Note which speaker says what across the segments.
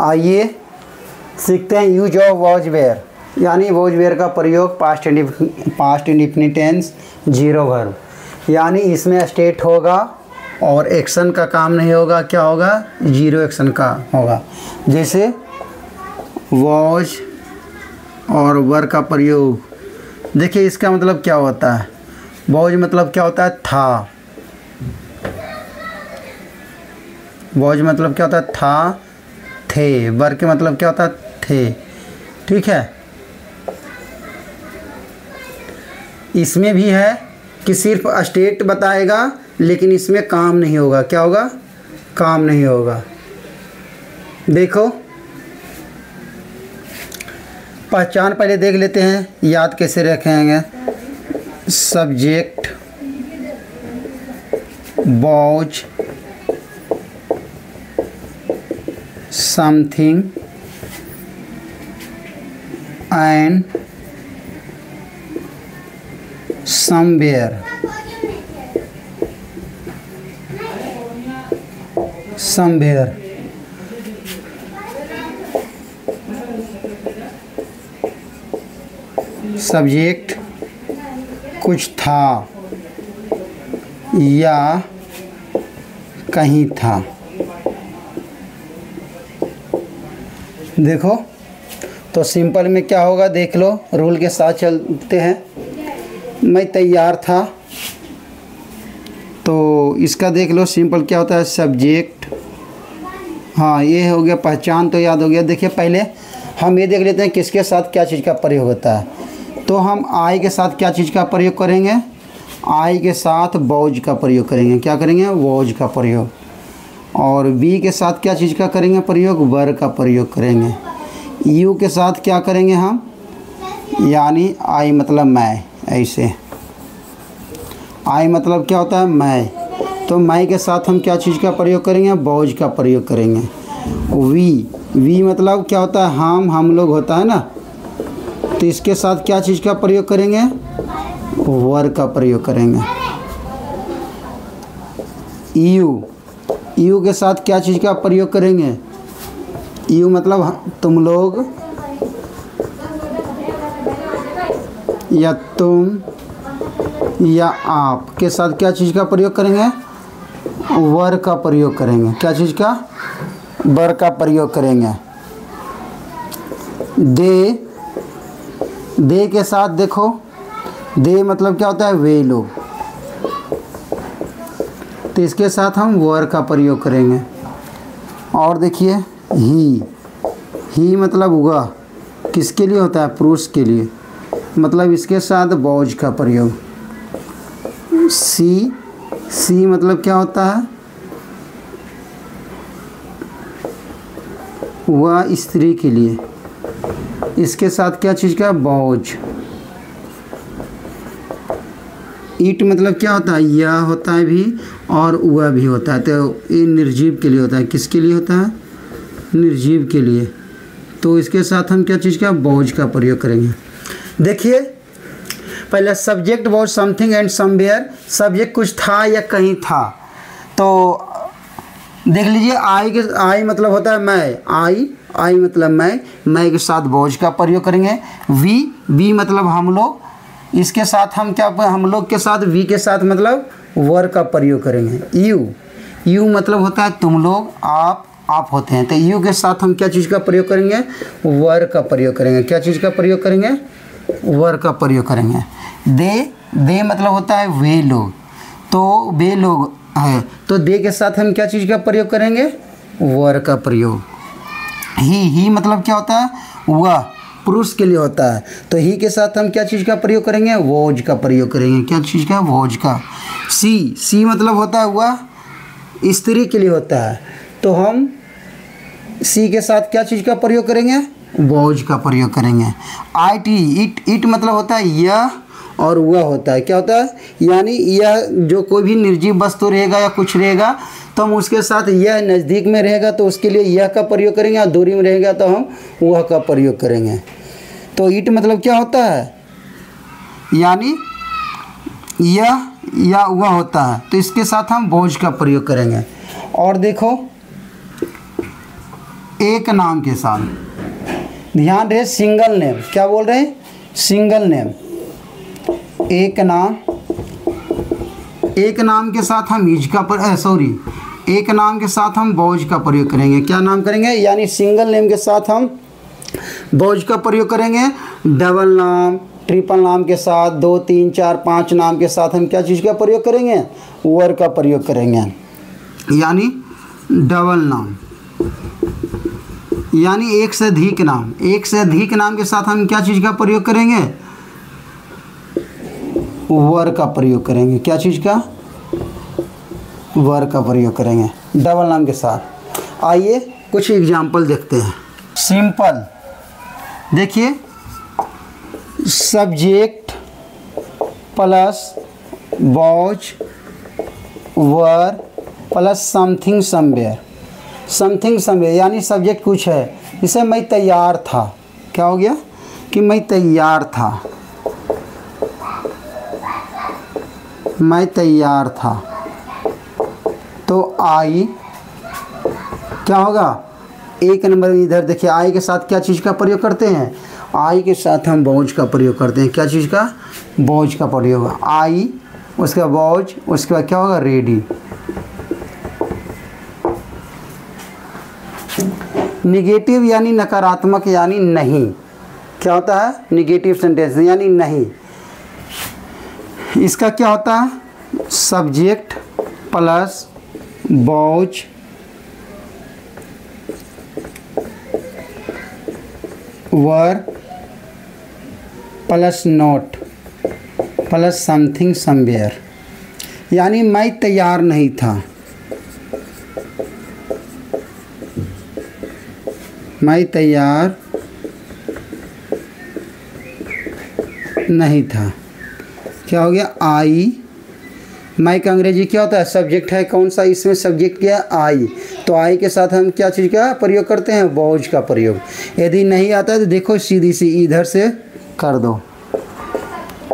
Speaker 1: आइए सीखते हैं यूज ऑफ वॉज वेयर, यानी वॉज वेयर का प्रयोग past indefinite tense zero verb, यानी इसमें स्टेट होगा और एक्शन का काम नहीं होगा, क्या होगा, जीरो एक्शन का होगा। जैसे वॉज और वर का प्रयोग, देखिए इसका मतलब क्या होता है। वॉज मतलब क्या होता है, था। वॉज मतलब क्या होता है, था, थे। वर के मतलब क्या होता है, थे। ठीक है, इसमें भी है कि सिर्फ स्टेट बताएगा लेकिन इसमें काम नहीं होगा, क्या होगा, काम नहीं होगा। देखो पहचान पहले देख लेते हैं, याद कैसे रखेंगे। Subject was something and somewhere, somewhere. Subject कुछ था या कहीं था। देखो तो सिंपल में क्या होगा, देख लो, रूल के साथ चलते हैं। मैं तैयार था, तो इसका देख लो सिंपल क्या होता है, सब्जेक्ट। हाँ ये हो गया, पहचान तो याद हो गया। देखिए पहले हम ये देख लेते हैं किसके साथ क्या चीज़ का प्रयोग होता है। तो हम आई के साथ क्या चीज़ का प्रयोग करेंगे, आई के साथ वॉज का प्रयोग करेंगे, क्या करेंगे, वॉज का प्रयोग। और बी के साथ क्या चीज़ का करेंगे प्रयोग, वर का प्रयोग करेंगे। यू के साथ क्या करेंगे हम, यानी आई मतलब मैं, ऐसे आई मतलब क्या होता है, मैं। तो मैं के साथ हम क्या चीज़ का प्रयोग करेंगे, वॉज का प्रयोग करेंगे। वी मतलब क्या होता है, हम लोग होता है ना, तो इसके साथ क्या चीज़ का प्रयोग करेंगे, वर का प्रयोग करेंगे। यू के साथ क्या चीज़ का प्रयोग करेंगे, यू मतलब तुम लोग या तुम या आप के साथ क्या चीज़ का प्रयोग करेंगे, वर का प्रयोग करेंगे। क्या चीज़ का, वर का प्रयोग करेंगे। दे के साथ देखो, दे मतलब क्या होता है, वे लोग, तो इसके साथ हम वर का प्रयोग करेंगे। और देखिए ही मतलब वह, किसके लिए होता है, पुरुष के लिए, मतलब इसके साथ वॉज का प्रयोग। सी मतलब क्या होता है, वह स्त्री के लिए, इसके साथ क्या चीज़ का, वॉज। ईट मतलब क्या होता है, यह होता है भी और वह भी होता है, तो ये निर्जीव के लिए होता है। किसके लिए होता है, निर्जीव के लिए। तो इसके साथ हम क्या चीज़ का, वॉज का प्रयोग करेंगे। देखिए पहले subject was something and somewhere, subject कुछ था या कहीं था। तो देख लीजिए आई मतलब होता है मैं, आई मतलब मैं के साथ वॉज का प्रयोग करेंगे। वी मतलब हम लोग, इसके साथ हम क्या, हम लोग के साथ वी के साथ मतलब वर का प्रयोग करेंगे। यू मतलब होता है तुम लोग, आप होते हैं, तो यू के साथ हम क्या चीज़ का प्रयोग करेंगे, वर का प्रयोग करेंगे। क्या चीज़ का प्रयोग करेंगे, वर का प्रयोग करेंगे। दे मतलब होता है वे लोग, तो वे लोग है, तो दे के साथ हम क्या चीज़ का प्रयोग करेंगे, वर का प्रयोग। ही मतलब क्या होता है, वह पुरुष के लिए होता है, तो ही के साथ हम क्या चीज़ का प्रयोग करेंगे, वॉज का प्रयोग करेंगे। क्या चीज़ का, वॉज का। सी मतलब होता है वह स्त्री के लिए होता है, तो हम सी के साथ क्या चीज़ का प्रयोग करेंगे, वॉज का प्रयोग करेंगे। इट मतलब होता है यह और वह होता है, क्या होता है, यानी यह जो कोई भी निर्जीव वस्तु रहेगा या कुछ रहेगा तो हम उसके साथ यह नज़दीक में रहेगा तो उसके लिए यह का प्रयोग करेंगे, और दूरी में रहेगा तो हम वह का प्रयोग करेंगे। तो इट मतलब क्या होता है, यानी यह या वह होता है, तो इसके साथ हम वॉज का प्रयोग करेंगे। और देखो एक नाम के साथ, ध्यान रहे सिंगल नेम, क्या बोल रहे हैं, सिंगल नेम, एक नाम, एक नाम के साथ हम इज का एक नाम के साथ हम वॉज का प्रयोग करेंगे। क्या नाम करेंगे, यानी सिंगल नेम के साथ हम वॉज का प्रयोग करेंगे। डबल नाम, ट्रिपल नाम के साथ, 2, 3, 4, 5 नाम के साथ हम क्या चीज़ का प्रयोग करेंगे, वर का प्रयोग करेंगे, यानी डबल नाम, यानी एक से अधिक नाम, एक से अधिक नाम के साथ हम क्या चीज़ का प्रयोग करेंगे, वर का प्रयोग करेंगे। क्या चीज़ का, वर का प्रयोग करेंगे डबल नाम के साथ। आइए कुछ एग्जाम्पल देखते हैं। सिंपल, देखिए subject plus was were plus something somewhere, something somewhere यानी सब्जेक्ट कुछ है, जैसे मैं तैयार था, क्या हो गया कि मैं तैयार था, मैं तैयार था, तो आई क्या होगा, एक नंबर इधर देखिए, आई के साथ क्या चीज़ का प्रयोग करते हैं, आई के साथ हम वॉज का प्रयोग करते हैं। क्या चीज़ का, वॉज का प्रयोग, आई उसके बाद वॉज, उसके बाद क्या होगा, रेडी। निगेटिव यानी नकारात्मक, यानी नहीं, क्या होता है, निगेटिव सेंटेंस यानी नहीं। इसका क्या होता है, subject plus was were plus not plus something somewhere, यानी मैं तैयार नहीं था, मैं तैयार नहीं था। क्या हो गया, आई, मैं का अंग्रेजी क्या होता है, सब्जेक्ट है, कौन सा, इसमें सब्जेक्ट क्या है, आई, तो आई के साथ हम क्या चीज़ का प्रयोग करते हैं, वॉज का प्रयोग। यदि नहीं आता है तो देखो सीधी सी इधर से कर दो,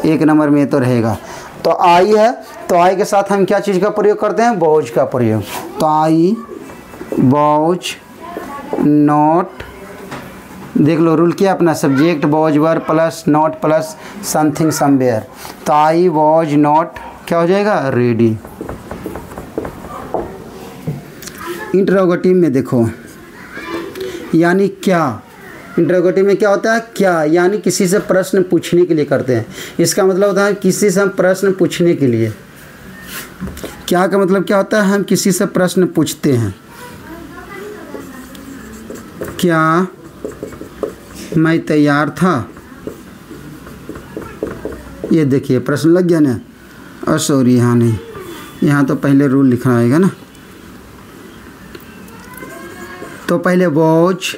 Speaker 1: एक नंबर में तो रहेगा। तो आई है, तो आई के साथ हम क्या चीज़ का प्रयोग करते हैं, वॉज का प्रयोग। तो आई वॉज नॉट, देख लो रूल क्या अपना, subject was were plus not plus something somewhere, तो आई वॉज नॉट क्या हो जाएगा, रेडी। इंटरोगेटिव में देखो, यानी क्या, इंटरोगेटिव में क्या होता है, क्या यानी किसी से प्रश्न पूछने के लिए करते हैं। इसका मतलब होता है किसी से हम प्रश्न पूछने के लिए, क्या का मतलब क्या होता है, हम किसी से प्रश्न पूछते हैं। क्या मैं तैयार था, ये देखिए प्रश्न लग गया ना, और सॉरी यहाँ नहीं, यहाँ तो पहले रूल लिखना आएगा ना। तो पहले वॉच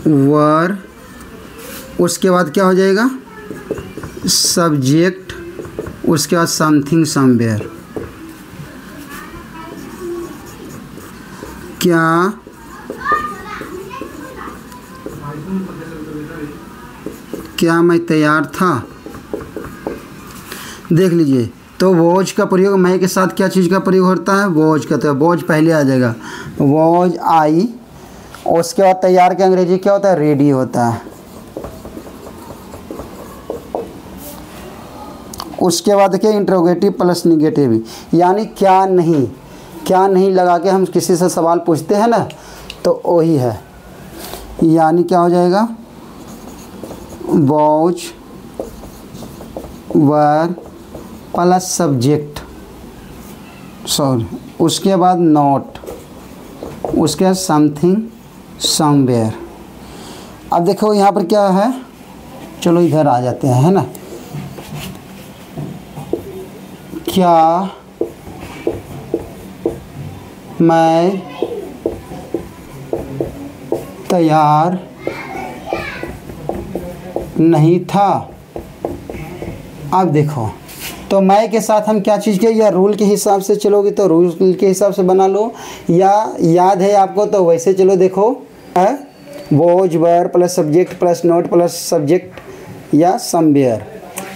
Speaker 1: वर, उसके बाद क्या हो जाएगा, सब्जेक्ट, उसके बाद समथिंग समवेयर। क्या मैं तैयार था, देख लीजिए। तो वॉज का प्रयोग मैं के साथ क्या चीज़ का प्रयोग होता है, वॉज का, तो वॉज पहले आ जाएगा, वॉज आई, और उसके बाद तैयार के अंग्रेजी क्या होता है, रेडी होता है। उसके बाद देखिए इंटरोगेटिव प्लस निगेटिव, यानी क्या नहीं, क्या नहीं लगा के हम किसी से सवाल पूछते हैं ना, तो वही है, यानी क्या हो जाएगा, was were plus subject, sorry, उसके बाद नॉट, उसके बाद समथिंग समवेयर। अब देखो यहाँ पर क्या है, चलो इधर आ जाते हैं, है ना। क्या मैं तैयार नहीं था। अब देखो, तो मैं के साथ हम क्या चीज़ के, या रूल के हिसाब से चलोगे तो रूल के हिसाब से बना लो, या याद है आपको तो वैसे चलो। देखो है was were plus subject plus note plus subject या समवेयर,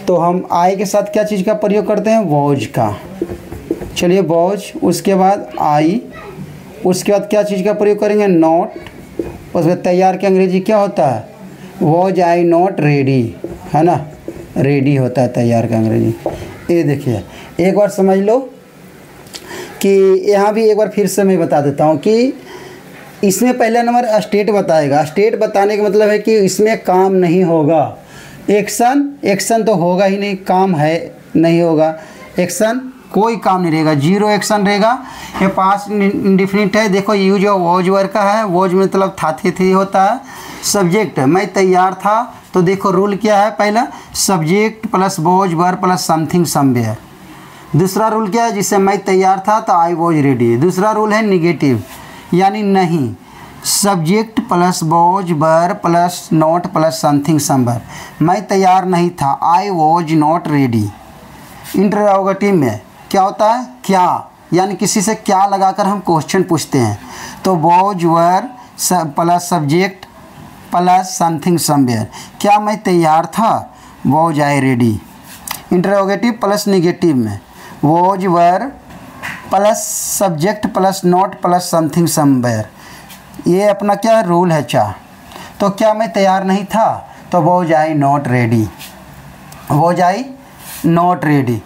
Speaker 1: तो हम आई के साथ क्या चीज़ का प्रयोग करते हैं, वॉज का। चलिए वॉज, उसके बाद आई, उसके बाद क्या चीज़ का प्रयोग करेंगे, नॉट, उसमें तैयार की अंग्रेजी क्या होता है? वॉज आई नॉट रेडी, है ना, रेडी होता है तैयार का अंग्रेजी। ये देखिए एक बार समझ लो कि यहाँ भी एक बार फिर से मैं बता देता हूँ कि इसमें पहला नंबर स्टेट बताएगा। स्टेट बताने का मतलब है कि इसमें काम नहीं होगा। एक्शन तो होगा ही नहीं, काम है नहीं होगा, एक्शन कोई काम नहीं रहेगा, जीरो एक्शन रहेगा। ये पास्ट इंडेफिनिट है। देखो यूज ऑफ वॉज वर्ड का है, वॉज मतलब था, थे होता है। सब्जेक्ट मैं तैयार था, तो देखो रूल क्या है, पहला subject plus was verb plus something somewhere. दूसरा रूल क्या है, जिससे मैं तैयार था तो आई वॉज रेडी। दूसरा रूल है निगेटिव यानी नहीं, subject plus was verb plus not plus something somewhere. मैं तैयार नहीं था, I was not ready. Interrogative में क्या होता है, क्या, यानी किसी से क्या लगाकर हम क्वेश्चन पूछते हैं, तो was verb plus subject plus something somewhere. क्या मैं तैयार था, was I ready. Interrogative plus negative में was verb plus subject plus not plus something somewhere. ये अपना क्या रूल है, चार। तो क्या मैं तैयार नहीं था, तो was I not ready, was I not ready.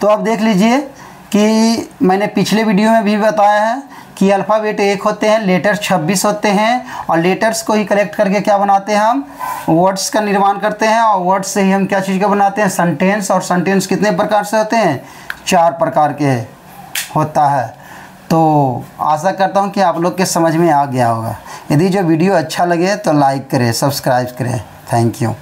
Speaker 1: तो अब देख लीजिए कि मैंने पिछले वीडियो में भी बताया है कि अल्फ़ाबेट 1 होते हैं, लेटर्स 26 होते हैं, और लेटर्स को ही कलेक्ट करके क्या बनाते हैं, हम वर्ड्स का निर्माण करते हैं, और वर्ड्स से ही हम क्या चीज़ का बनाते हैं, सेंटेंस। और सेंटेंस कितने प्रकार से होते हैं, 4 प्रकार के होता है। तो आशा करता हूँ कि आप लोग के समझ में आ गया होगा। यदि जो वीडियो अच्छा लगे तो लाइक करें, सब्सक्राइब करें। Thank you.